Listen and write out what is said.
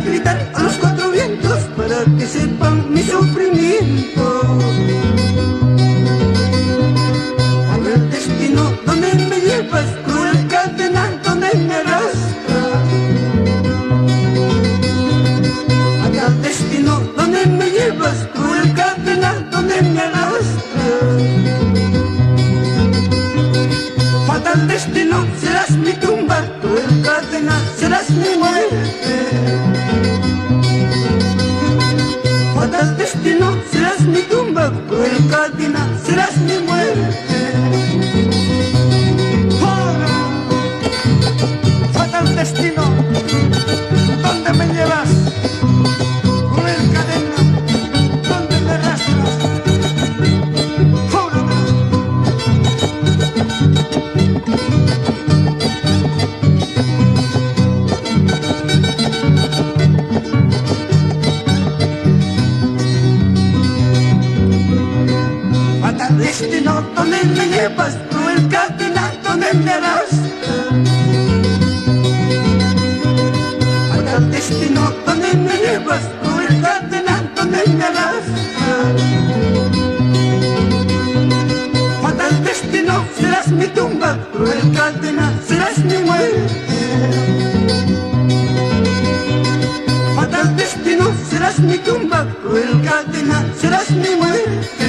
gritar a los cuatro vientos para que sepan mi sufrimiento. A ver el destino donde me llevas, cruel cadena donde me arrastras. A tal destino donde me llevas, cruel cadena donde me arrastras. Fatal destino, serás mi tumba, cruel cadena, serás mi muerte. Fatal destino, serás mi tumba, cruel cadena, serás mi muerte. Fatal destino, ¿dónde me llevas? Cruel cadena, ¿dónde me arrastras? Fatal destino, ¿dónde me llevas? Cruel cadena, ¿dónde me arrastras? Fatal destino, ¿dónde me llevas? Cruel cadena, ¿dónde me arrastras? Fatal destino, serás mi tumba, cruel cadena, serás mi muerte. Fatal destino, serás mi tumba, cruel cadena, serás mi muerte.